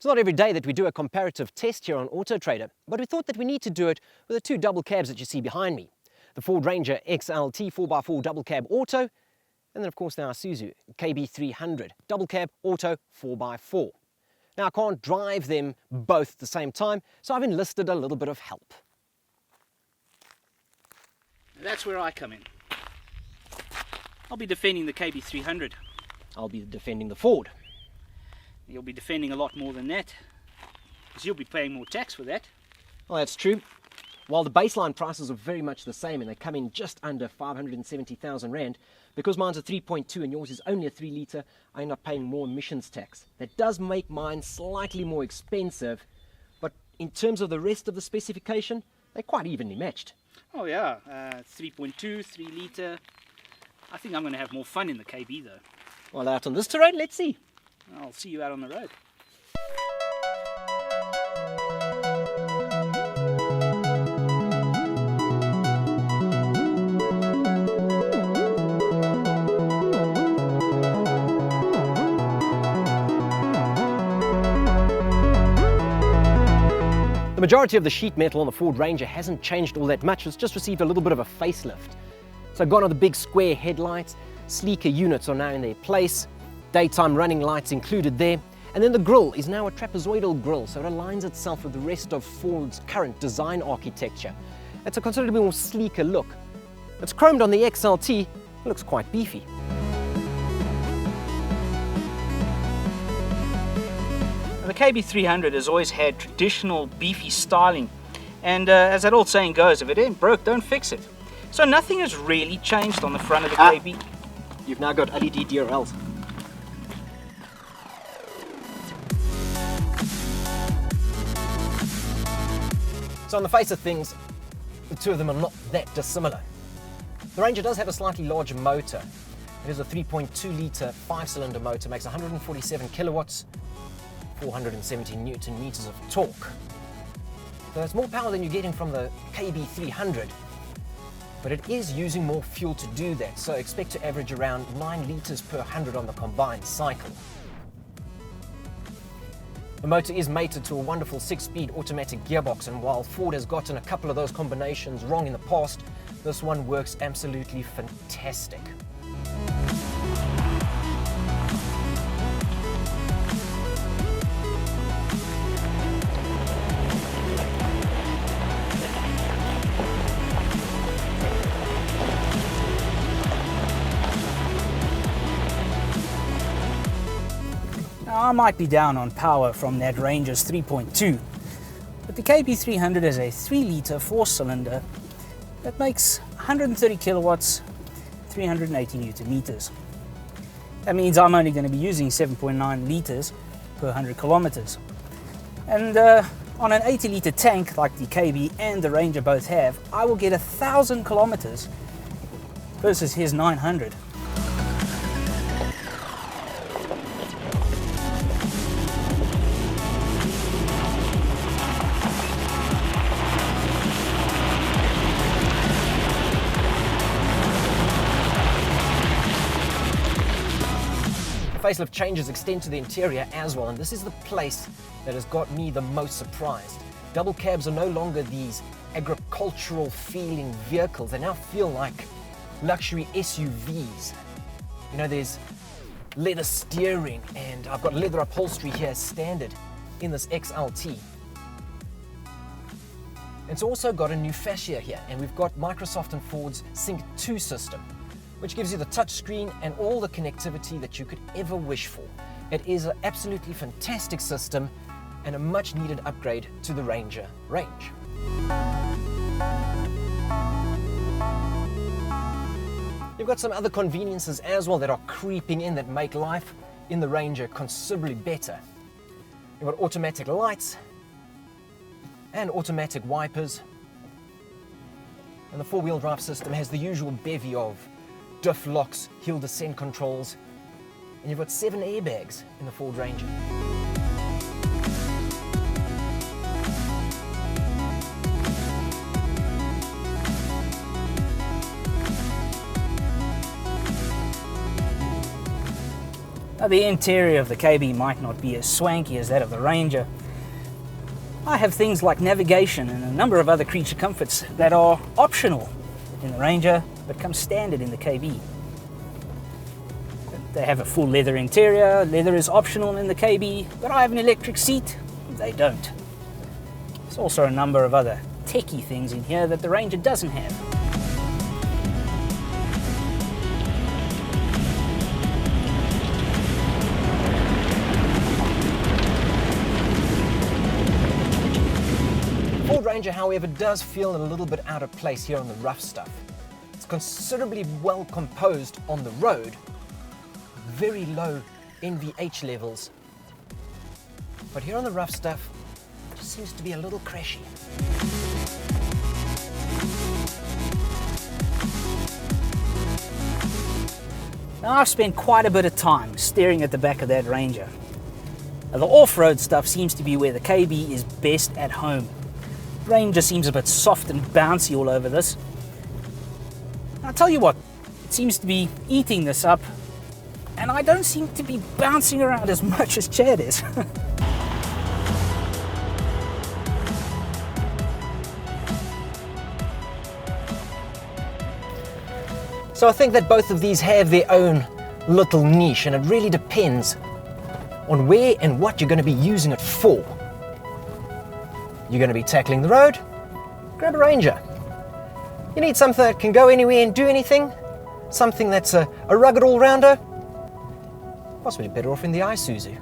It's not every day that we do a comparative test here on AutoTrader, but we thought that we need to do it with the two double cabs that you see behind me. The Ford Ranger XLT 4x4 double cab auto, and then of course now Isuzu KB 300 double cab auto 4x4. Now I can't drive them both at the same time, so I've enlisted a little bit of help. That's where I come in. I'll be defending the KB 300. I'll be defending the Ford. You'll be defending a lot more than that, because you'll be paying more tax for that. Well, that's true. While the baseline prices are very much the same and they come in just under 570,000 Rand, because mine's a 3.2 and yours is only a 3 litre, I end up paying more emissions tax. That does make mine slightly more expensive, but in terms of the rest of the specification, they're quite evenly matched. Oh yeah, 3.2, 3 litre. I think I'm going to have more fun in the KB though. Well, out on this terrain, let's see. I'll see you out on the road. The majority of the sheet metal on the Ford Ranger hasn't changed all that much. It's just received a little bit of a facelift. So gone are the big square headlights, sleeker units are now in their place, daytime running lights included there, and then the grille is now a trapezoidal grille, so it aligns itself with the rest of Ford's current design architecture. It's a considerably more sleeker look. It's chromed on the XLT, it looks quite beefy. The KB 300 has always had traditional beefy styling, and as that old saying goes, if it ain't broke, don't fix it. So nothing has really changed on the front of the KB. You've now got LED DRLs. So on the face of things, the two of them are not that dissimilar. The Ranger does have a slightly larger motor. It is a 3.2 litre 5-cylinder motor, makes 147 kilowatts, 470 newton meters of torque. So that's more power than you're getting from the KB 300, but it is using more fuel to do that, so expect to average around 9 litres per 100 on the combined cycle. The motor is mated to a wonderful 6-speed automatic gearbox, and while Ford has gotten a couple of those combinations wrong in the past, this one works absolutely fantastic. Now, I might be down on power from that Ranger's 3.2, but the KB 300 is a 3 litre 4-cylinder that makes 130 kilowatts, 380 newton meters. That means I'm only going to be using 7.9 litres per 100 kilometers. And on an 80 litre tank like the KB and the Ranger both have, I will get 1,000 kilometers versus his 900. Facelift changes extend to the interior as well, and this is the place that has got me the most surprised. Double cabs are no longer these agricultural feeling vehicles. They now feel like luxury SUVs. You know, there's leather steering, and I've got leather upholstery here standard in this XLT. It's also got a new fascia here, and we've got Microsoft and Ford's Sync 2 system, which gives you the touch screen and all the connectivity that you could ever wish for. It is an absolutely fantastic system and a much needed upgrade to the Ranger range. You've got some other conveniences as well that are creeping in that make life in the Ranger considerably better. You've got automatic lights and automatic wipers, and the 4-wheel drive system has the usual bevy of diff locks, hill descent controls, and you've got 7 airbags in the Ford Ranger. Now, the interior of the KB might not be as swanky as that of the Ranger. I have things like navigation and a number of other creature comforts that are optional in the Ranger but come standard in the KB. They have a full leather interior, leather is optional in the KB, but I have an electric seat, they don't. There's also a number of other techie things in here that the Ranger doesn't have. Ford Ranger, however, does feel a little bit out of place here on the rough stuff. It's considerably well composed on the road, very low NVH levels, but here on the rough stuff, it just seems to be a little crashy. Now, I've spent quite a bit of time staring at the back of that Ranger. Now, the off-road stuff seems to be where the KB is best at home. Ranger seems a bit soft and bouncy all over this. I'll tell you what, it seems to be eating this up, and I don't seem to be bouncing around as much as Chad is. So I think that both of these have their own little niche, and it really depends on where and what you're going to be using it for. You're going to be tackling the road, grab a Ranger. You need something that can go anywhere and do anything, something that's a rugged all-rounder, possibly better off in the Isuzu.